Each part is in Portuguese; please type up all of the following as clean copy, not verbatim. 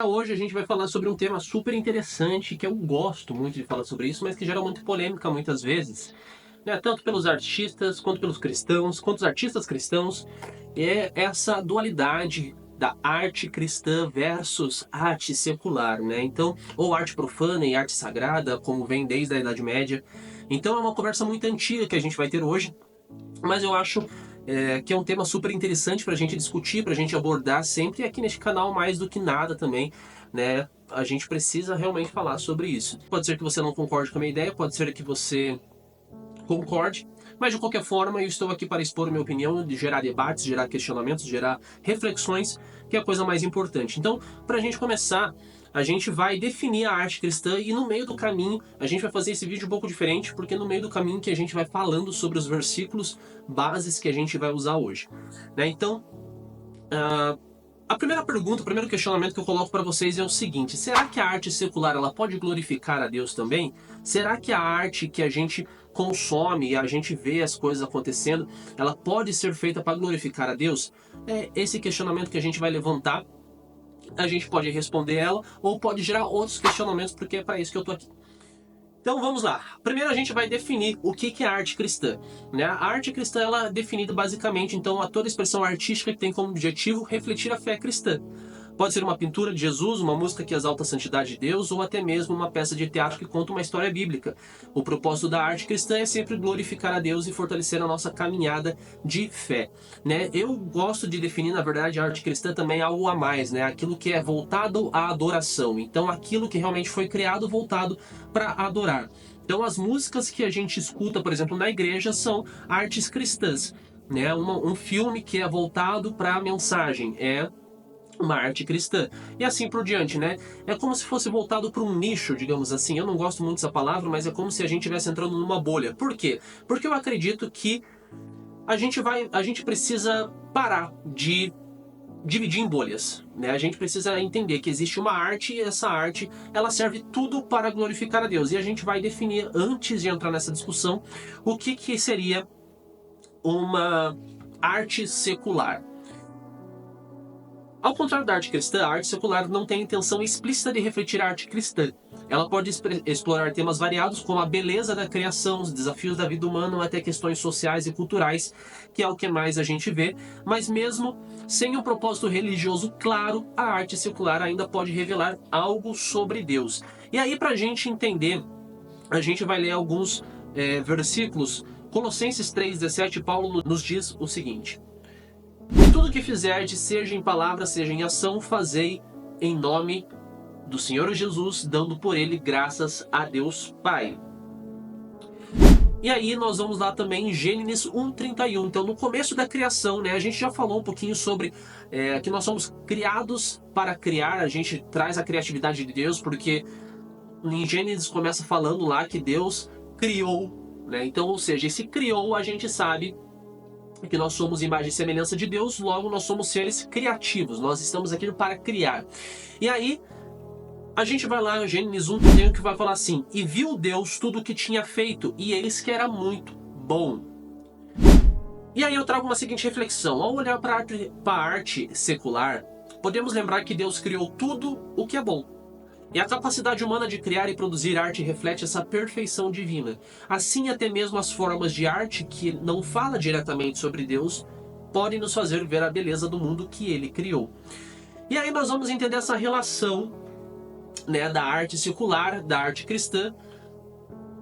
Hoje a gente vai falar sobre um tema super interessante, que eu gosto muito de falar sobre isso, mas que gera muita polêmica muitas vezes, né? Tanto pelos artistas, quanto pelos cristãos, quanto os artistas cristãos, é essa dualidade da arte cristã versus arte secular, né? Então, ou arte profana e arte sagrada, como vem desde a Idade Média. Então é uma conversa muito antiga que a gente vai ter hoje, mas eu acho que é um tema super interessante para a gente discutir, para a gente abordar sempre, e aqui neste canal mais do que nada também, né? A gente precisa realmente falar sobre isso. Pode ser que você não concorde com a minha ideia, pode ser que você concorde, mas de qualquer forma eu estou aqui para expor a minha opinião, de gerar debates, gerar questionamentos, gerar reflexões, que é a coisa mais importante. Então, para a gente começar, a gente vai definir a arte cristã e no meio do caminho a gente vai fazer esse vídeo um pouco diferente, porque no meio do caminho que a gente vai falando sobre os versículos bases que a gente vai usar hoje, né? Então, a primeira pergunta, o primeiro questionamento que eu coloco para vocês é o seguinte: será que a arte secular ela pode glorificar a Deus também? Será que a arte que a gente consome e a gente vê as coisas acontecendo, ela pode ser feita para glorificar a Deus? É esse questionamento que a gente vai levantar. A gente pode responder ela ou pode gerar outros questionamentos, porque é para isso que eu tô aqui. Então vamos lá. Primeiro a gente vai definir o que é arte cristã, né? A arte cristã ela é definida basicamente então a toda expressão artística que tem como objetivo refletir a fé cristã. Pode ser uma pintura de Jesus, uma música que exalta a santidade de Deus ou até mesmo uma peça de teatro que conta uma história bíblica. O propósito da arte cristã é sempre glorificar a Deus e fortalecer a nossa caminhada de fé, né? Eu gosto de definir, na verdade, a arte cristã também algo a mais, né? Aquilo que é voltado à adoração. Então, aquilo que realmente foi criado voltado para adorar. Então, as músicas que a gente escuta, por exemplo, na igreja são artes cristãs, né? Um filme que é voltado para a mensagem é uma arte cristã. E assim por diante, né? É como se fosse voltado para um nicho, digamos assim. Eu não gosto muito dessa palavra, mas é como se a gente estivesse entrando numa bolha. Por quê? Porque eu acredito que a gente precisa parar de dividir em bolhas, né? A gente precisa entender que existe uma arte e essa arte, ela serve tudo para glorificar a Deus. E a gente vai definir, antes de entrar nessa discussão, o que seria uma arte secular. Ao contrário da arte cristã, a arte secular não tem a intenção explícita de refletir a arte cristã. Ela pode explorar temas variados como a beleza da criação, os desafios da vida humana, até questões sociais e culturais, que é o que mais a gente vê, mas mesmo sem um propósito religioso claro, a arte secular ainda pode revelar algo sobre Deus. E aí, para a gente entender, a gente vai ler alguns versículos. Colossenses 3,17, Paulo nos diz o seguinte: e tudo que fizerdes, seja em palavra, seja em ação, fazei em nome do Senhor Jesus, dando por ele graças a Deus Pai. E aí nós vamos lá também em Gênesis 1:31. Então, no começo da criação, né, a gente já falou um pouquinho sobre que nós somos criados para criar. A gente traz a criatividade de Deus, porque em Gênesis começa falando lá que Deus criou, né? Então, ou seja, esse criou, a gente sabe que nós somos imagem e semelhança de Deus, logo nós somos seres criativos, nós estamos aqui para criar. E aí, a gente vai lá em Gênesis 1, que vai falar assim: e viu Deus tudo o que tinha feito, e eis que era muito bom. E aí eu trago uma seguinte reflexão: ao olhar para a arte secular, podemos lembrar que Deus criou tudo o que é bom. E a capacidade humana de criar e produzir arte reflete essa perfeição divina. Assim, até mesmo as formas de arte que não fala diretamente sobre Deus podem nos fazer ver a beleza do mundo que ele criou. E aí nós vamos entender essa relação, né, da arte secular, da arte cristã.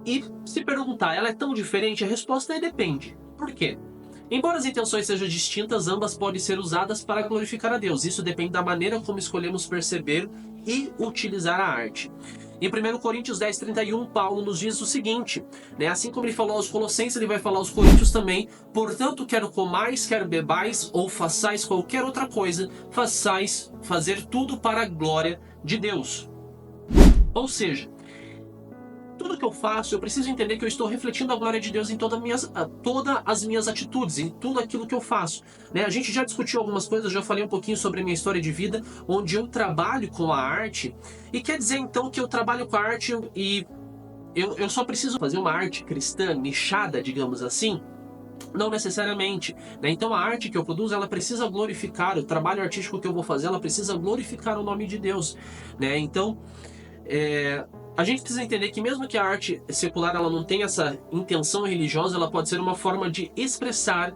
E se perguntar, ela é tão diferente? A resposta é depende. Por quê? Embora as intenções sejam distintas, ambas podem ser usadas para glorificar a Deus. Isso depende da maneira como escolhemos perceber e utilizar a arte. Em 1 Coríntios 10:31, Paulo nos diz o seguinte, né? Assim como ele falou aos Colossenses, ele vai falar aos Coríntios também: portanto, quer comais, quer bebais, ou façais qualquer outra coisa, fazer tudo para a glória de Deus. Ou seja, tudo que eu faço, eu preciso entender que eu estou refletindo a glória de Deus em todas as minhas atitudes, em tudo aquilo que eu faço, né? A gente já discutiu algumas coisas, eu já falei um pouquinho sobre a minha história de vida, onde eu trabalho com a arte, e quer dizer então que eu trabalho com a arte e eu só preciso fazer uma arte cristã, nichada, digamos assim? Não necessariamente, né? Então a arte que eu produzo, ela precisa glorificar, o trabalho artístico que eu vou fazer, ela precisa glorificar o nome de Deus, né? Então, a gente precisa entender que mesmo que a arte secular ela não tenha essa intenção religiosa, ela pode ser uma forma de expressar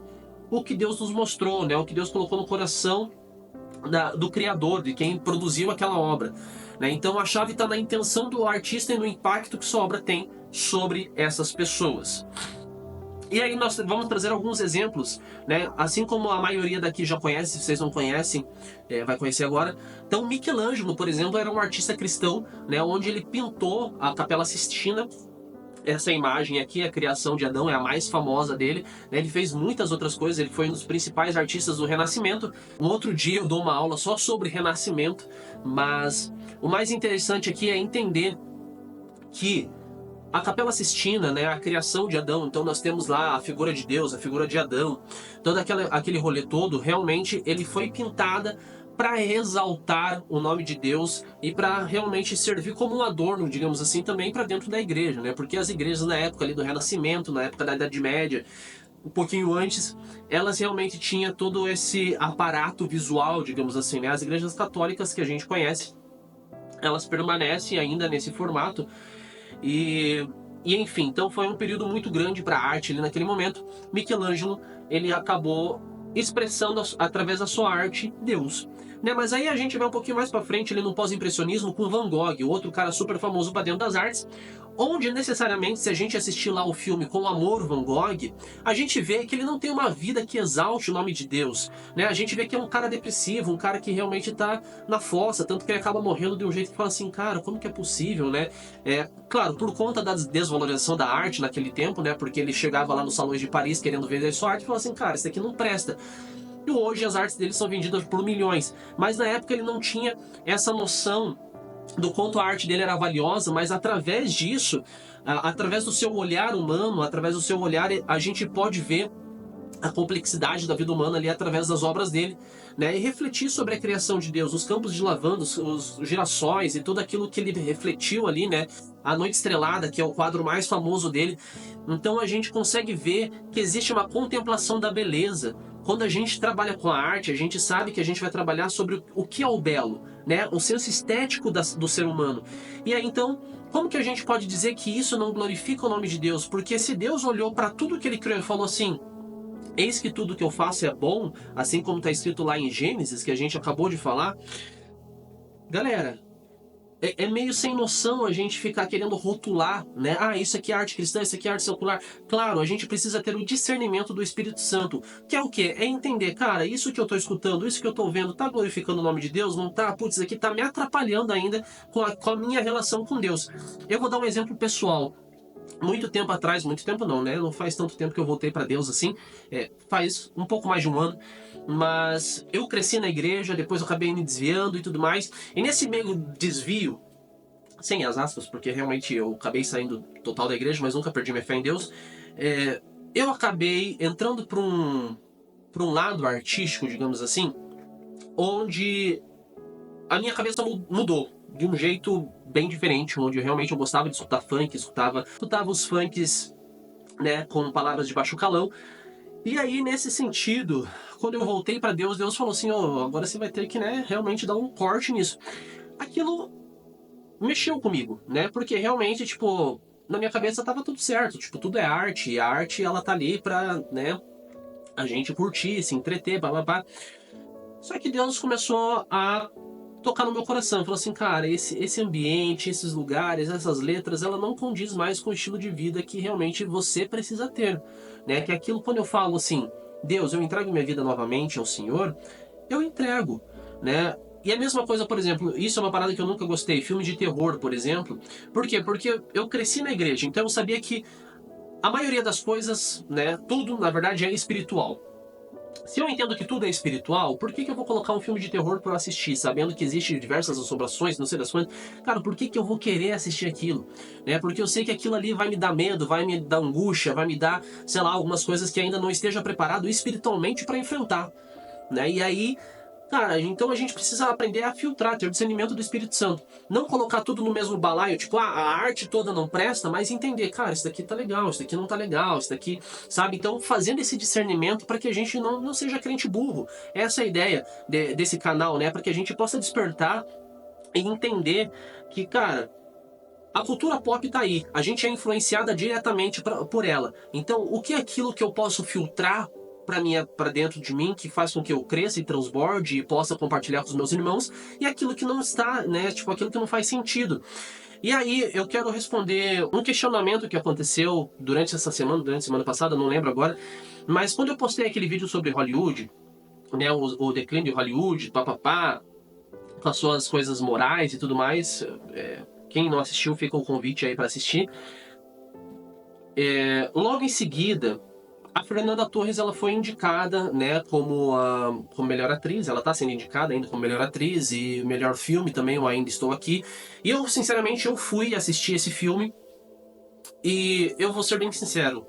o que Deus nos mostrou, né? O que Deus colocou no coração do criador, de quem produziu aquela obra, né? Então a chave está na intenção do artista e no impacto que sua obra tem sobre essas pessoas. E aí nós vamos trazer alguns exemplos, né? Assim como a maioria daqui já conhece, se vocês não conhecem, vai conhecer agora. Então Michelangelo, por exemplo, era um artista cristão, né? Onde ele pintou a Capela Sistina. Essa imagem aqui, a criação de Adão, é a mais famosa dele, né? Ele fez muitas outras coisas, ele foi um dos principais artistas do Renascimento. Um outro dia eu dou uma aula só sobre Renascimento, mas o mais interessante aqui é entender que a Capela Sistina, né, a criação de Adão, então nós temos lá a figura de Deus, a figura de Adão, todo aquele rolê todo, realmente ele foi pintada para exaltar o nome de Deus e para realmente servir como um adorno, digamos assim, também para dentro da igreja, né? Porque as igrejas na época ali do Renascimento, na época da Idade Média, um pouquinho antes, elas realmente tinham todo esse aparato visual, digamos assim, né? As igrejas católicas que a gente conhece, elas permanecem ainda nesse formato. E enfim, então foi um período muito grande para a arte ali naquele momento. Michelangelo, ele acabou expressando através da sua arte Deus, né? Mas aí a gente vai um pouquinho mais para frente ali no pós-impressionismo com Van Gogh, outro cara super famoso para dentro das artes, onde necessariamente, se a gente assistir lá o filme Com Amor, Van Gogh, a gente vê que ele não tem uma vida que exalte o nome de Deus, né? A gente vê que é um cara depressivo, um cara que realmente tá na fossa, tanto que ele acaba morrendo de um jeito que fala assim, cara, como que é possível, né? Claro, por conta da desvalorização da arte naquele tempo, né? Porque ele chegava lá nos salões de Paris querendo vender sua arte e falava assim, cara, isso aqui não presta. E hoje as artes dele são vendidas por milhões, mas na época ele não tinha essa noção do quanto a arte dele era valiosa, mas através disso, através do seu olhar humano, através do seu olhar, a gente pode ver a complexidade da vida humana ali através das obras dele, né? E refletir sobre a criação de Deus, os campos de lavanda, os girassóis e tudo aquilo que ele refletiu ali, né? A Noite Estrelada, que é o quadro mais famoso dele. Então a gente consegue ver que existe uma contemplação da beleza. Quando a gente trabalha com a arte, a gente sabe que a gente vai trabalhar sobre o que é o belo, né? O senso estético do ser humano. E aí então, como que a gente pode dizer que isso não glorifica o nome de Deus? Porque se Deus olhou para tudo que ele criou e falou assim, eis que tudo que eu faço é bom, assim como está escrito lá em Gênesis, que a gente acabou de falar. Galera, é meio sem noção a gente ficar querendo rotular, né? Ah, isso aqui é arte cristã, isso aqui é arte secular. Claro, a gente precisa ter o discernimento do Espírito Santo, que é o quê? É entender, cara, isso que eu tô escutando, isso que eu tô vendo, tá glorificando o nome de Deus? Não tá? Putz, isso aqui tá me atrapalhando ainda com a minha relação com Deus. Eu vou dar um exemplo pessoal. Muito tempo atrás, muito tempo não, né? Não faz tanto tempo que eu voltei para Deus assim, faz um pouco mais de um ano, mas eu cresci na igreja, depois eu acabei me desviando e tudo mais, e nesse meio desvio, sem as aspas, porque realmente eu acabei saindo total da igreja, mas nunca perdi minha fé em Deus, eu acabei entrando para um lado artístico, digamos assim, onde a minha cabeça mudou de um jeito bem diferente, onde realmente eu gostava de escutar funk, escutava os funks, né, com palavras de baixo calão. E aí, nesse sentido, quando eu voltei para Deus, Deus falou assim, agora você vai ter que, né, realmente dar um corte nisso. Aquilo mexeu comigo, né, porque realmente, tipo, na minha cabeça tava tudo certo, tipo, tudo é arte, e a arte, ela tá ali pra, né, a gente curtir, se entreter, blá. Só que Deus começou a tocar no meu coração, falou assim, cara, esse ambiente, esses lugares, essas letras, ela não condiz mais com o estilo de vida que realmente você precisa ter, né? Que aquilo, quando eu falo assim, Deus, eu entrego minha vida novamente ao Senhor, eu entrego, né? E a mesma coisa, por exemplo, isso é uma parada que eu nunca gostei, filme de terror, por exemplo. Por quê? Porque eu cresci na igreja, então eu sabia que a maioria das coisas, né, tudo, na verdade, é espiritual. Se eu entendo que tudo é espiritual, por que eu vou colocar um filme de terror pra eu assistir, sabendo que existem diversas assombrações, não sei das quantas? Cara, por que eu vou querer assistir aquilo? Né? Porque eu sei que aquilo ali vai me dar medo, vai me dar angústia, vai me dar, sei lá, algumas coisas que ainda não esteja preparado espiritualmente pra enfrentar. Né? E aí, Cara, então a gente precisa aprender a filtrar, ter o discernimento do Espírito Santo. Não colocar tudo no mesmo balaio, tipo, a arte toda não presta, mas entender, cara, isso daqui tá legal, isso daqui não tá legal, isso daqui, sabe? Então, fazendo esse discernimento para que a gente não seja crente burro. Essa é a ideia desse canal, né? Para que a gente possa despertar e entender que, cara, a cultura pop tá aí, a gente é influenciada diretamente por ela. Então, o que é aquilo que eu posso filtrar para dentro de mim, que faz com que eu cresça e transborde e possa compartilhar com os meus irmãos, e aquilo que não está, né, tipo aquilo que não faz sentido. E aí eu quero responder um questionamento que aconteceu durante essa semana, durante a semana passada, não lembro agora, mas quando eu postei aquele vídeo sobre Hollywood, né, o declínio de Hollywood, papapá, com as suas coisas morais e tudo mais, quem não assistiu, fica o convite aí para assistir. Logo em seguida, a Fernanda Torres ela foi indicada, né, como melhor atriz. Ela está sendo indicada ainda como melhor atriz e melhor filme também, eu Ainda Estou Aqui. E eu, sinceramente, eu fui assistir esse filme e eu vou ser bem sincero,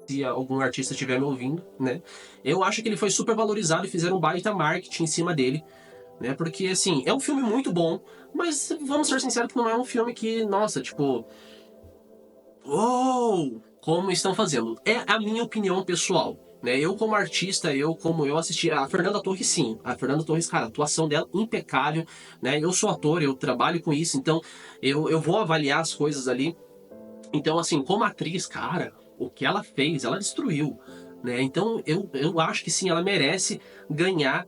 se algum artista estiver me ouvindo, né, eu acho que ele foi super valorizado e fizeram um baita marketing em cima dele, né, porque, assim, é um filme muito bom, mas vamos ser sinceros que não é um filme que, nossa, tipo, uou, como estão fazendo. É a minha opinião pessoal, né? Eu como artista, eu assisti a Fernanda Torres, sim. A Fernanda Torres, cara, a atuação dela impecável, né? Eu sou ator, eu trabalho com isso, então eu vou avaliar as coisas ali. Então, assim, como atriz, cara, o que ela fez, ela destruiu, né? Então eu acho que sim, ela merece ganhar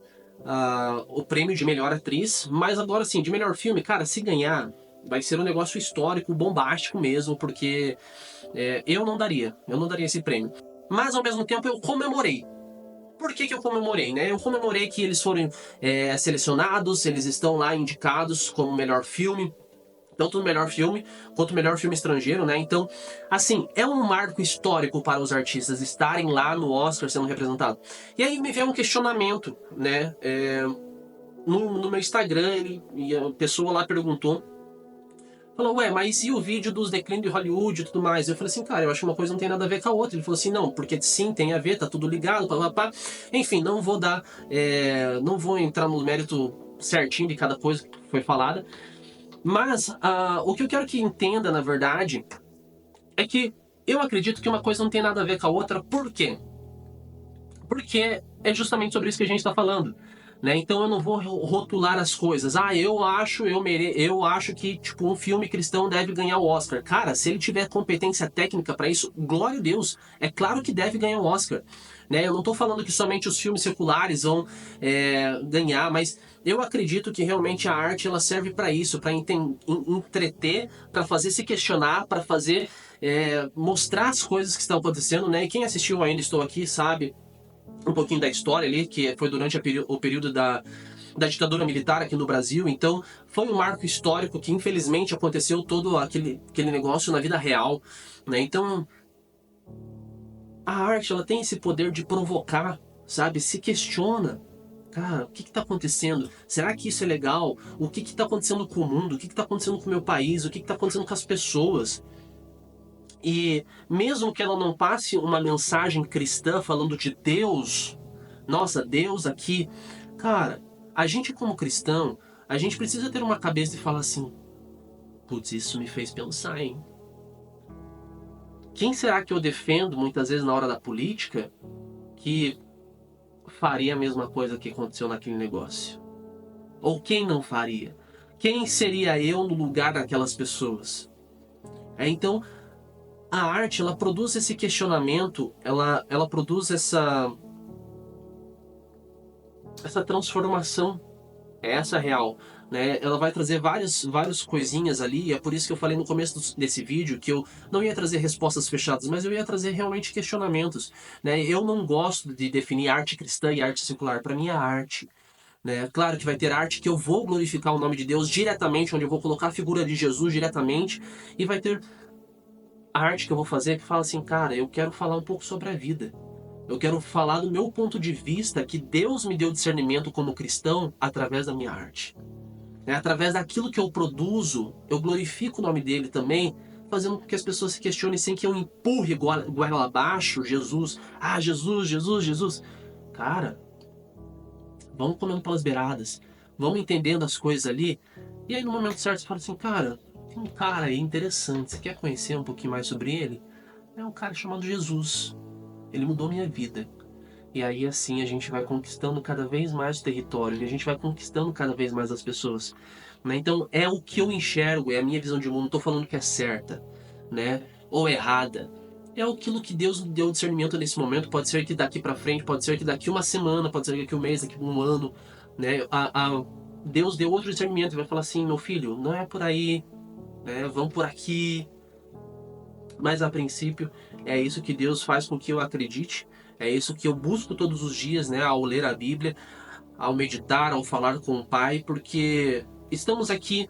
o prêmio de melhor atriz, mas agora sim, de melhor filme, cara, se ganhar, vai ser um negócio histórico, bombástico mesmo, porque eu não daria esse prêmio. Mas ao mesmo tempo eu comemorei. Por que eu comemorei, né? Eu comemorei que eles foram selecionados, eles estão lá indicados como melhor filme, tanto no melhor filme quanto o melhor filme estrangeiro, né? Então, assim, é um marco histórico para os artistas estarem lá no Oscar sendo representados. E aí me veio um questionamento, né? No meu Instagram, e a pessoa lá perguntou, falou, ué, mas e o vídeo dos declínios de Hollywood e tudo mais? Eu falei assim, cara, eu acho que uma coisa não tem nada a ver com a outra. Ele falou assim, não, porque sim, tem a ver, tá tudo ligado, papapá. Enfim, não vou entrar no mérito certinho de cada coisa que foi falada. Mas o que eu quero que entenda, na verdade, é que eu acredito que uma coisa não tem nada a ver com a outra. Por quê? Porque é justamente sobre isso que a gente está falando. Né? Então eu não vou rotular as coisas. Eu acho que tipo um filme cristão deve ganhar o Oscar. Cara, se ele tiver competência técnica para isso, glória a Deus. É claro que deve ganhar o Oscar. Né? Eu não estou falando que somente os filmes seculares vão ganhar, mas eu acredito que realmente a arte ela serve para isso, para entreter, para fazer se questionar, para fazer mostrar as coisas que estão acontecendo. Né? E quem assistiu Ainda Estou Aqui sabe um pouquinho da história ali, que foi durante o período da ditadura militar aqui no Brasil. Então foi um marco histórico que infelizmente aconteceu todo aquele negócio na vida real, né? Então a arte ela tem esse poder de provocar, sabe? Se questiona. Cara, o que está acontecendo? Será que isso é legal? O que está acontecendo com o mundo? O que está acontecendo com o meu país? O que está acontecendo com as pessoas? E mesmo que ela não passe uma mensagem cristã falando de Deus, nossa, Deus aqui, cara, a gente como cristão, a gente precisa ter uma cabeça e falar assim, putz, isso me fez pensar, hein? Quem será que eu defendo muitas vezes na hora da política que faria a mesma coisa que aconteceu naquele negócio? Ou quem não faria? Quem seria eu no lugar daquelas pessoas? Então, a arte, ela produz esse questionamento, ela produz essa transformação, essa real, né? Ela vai trazer várias coisinhas ali, e é por isso que eu falei no começo desse vídeo que eu não ia trazer respostas fechadas, mas eu ia trazer realmente questionamentos, né? Eu não gosto de definir arte cristã e arte secular, para mim é arte. Né? Claro que vai ter arte que eu vou glorificar o nome de Deus diretamente, onde eu vou colocar a figura de Jesus diretamente, e vai ter a arte que eu vou fazer que fala assim, cara, eu quero falar um pouco sobre a vida. Eu quero falar do meu ponto de vista, que Deus me deu discernimento como cristão através da minha arte. Através daquilo que eu produzo, eu glorifico o nome dele também, fazendo com que as pessoas se questionem sem que eu empurre goela abaixo Jesus. Jesus, Jesus, Jesus. Cara, vamos comendo pelas beiradas, vamos entendendo as coisas ali. E aí no momento certo você fala assim, cara, tem um cara aí interessante, você quer conhecer um pouquinho mais sobre ele? É um cara chamado Jesus. Ele mudou minha vida. E aí assim a gente vai conquistando cada vez mais o território, e a gente vai conquistando cada vez mais as pessoas, né? Então é o que eu enxergo, é a minha visão de mundo, não tô falando que é certa, né? Ou errada. É aquilo que Deus me deu discernimento nesse momento, pode ser que daqui pra frente, pode ser que daqui uma semana, pode ser que daqui um mês, daqui um ano, né? Deus deu outro discernimento e vai falar assim, meu filho, não é por aí, né? Vamos por aqui, mas a princípio é isso que Deus faz com que eu acredite, é isso que eu busco todos os dias, né, ao ler a Bíblia, ao meditar, ao falar com o Pai, porque estamos aqui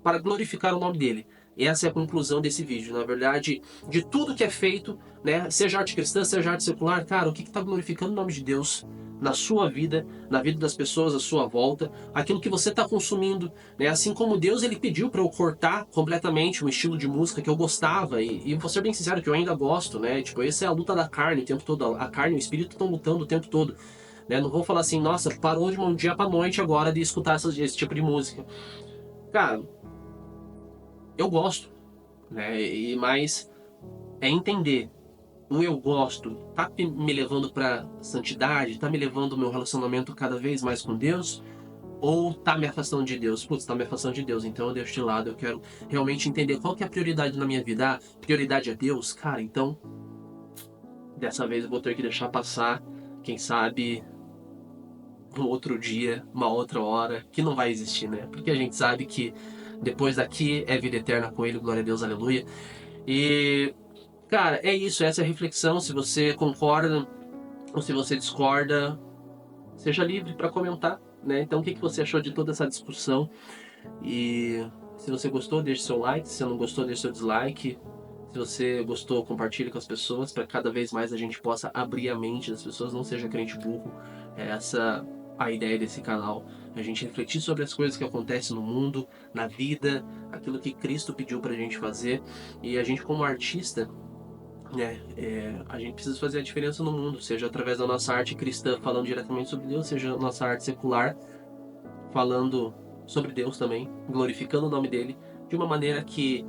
para glorificar o nome dele. Essa é a conclusão desse vídeo. Na verdade, de tudo que é feito, né, seja arte cristã, seja arte secular, cara, o que está glorificando o nome de Deus na sua vida, na vida das pessoas à sua volta, aquilo que você está consumindo, né? Assim como Deus ele pediu para eu cortar completamente um estilo de música que eu gostava e vou ser bem sincero que eu ainda gosto, né? Tipo, essa é a luta da carne o tempo todo, a carne e o espírito estão lutando o tempo todo, né? Não vou falar assim, nossa, parou de um dia para noite agora de escutar esse tipo de música. Cara, eu gosto, né? Mas é entender o eu gosto tá me levando para santidade, tá me levando o meu relacionamento cada vez mais com Deus, ou tá me afastando de Deus? Putz, tá me afastando de Deus, então eu deixo de lado, eu quero realmente entender qual que é a prioridade na minha vida. Ah, prioridade é Deus? Cara, então dessa vez eu vou ter que deixar passar, quem sabe um outro dia, uma outra hora, que não vai existir, né? Porque a gente sabe que depois daqui é vida eterna com Ele, glória a Deus, aleluia. E, cara, é isso, essa é a reflexão. Se você concorda ou se você discorda, seja livre para comentar, né? Então, o que você achou de toda essa discussão? E se você gostou, deixe seu like. Se você não gostou, deixe seu dislike. Se você gostou, compartilhe com as pessoas para cada vez mais a gente possa abrir a mente das pessoas, não seja crente burro. É essa a ideia desse canal. A gente refletir sobre as coisas que acontecem no mundo, na vida, aquilo que Cristo pediu pra gente fazer. E a gente como artista, né, a gente precisa fazer a diferença no mundo, seja através da nossa arte cristã falando diretamente sobre Deus, seja a nossa arte secular falando sobre Deus também, glorificando o nome dele, de uma maneira que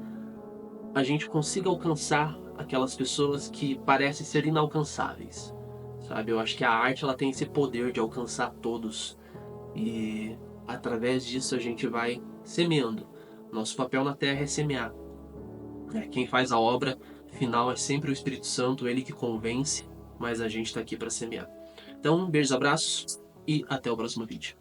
a gente consiga alcançar aquelas pessoas que parecem ser inalcançáveis, sabe? Eu acho que a arte ela tem esse poder de alcançar todos e através disso a gente vai semeando. Nosso papel na Terra é semear. Quem faz a obra final é sempre o Espírito Santo, ele que convence, mas a gente está aqui para semear. Então, beijos, abraços e até o próximo vídeo.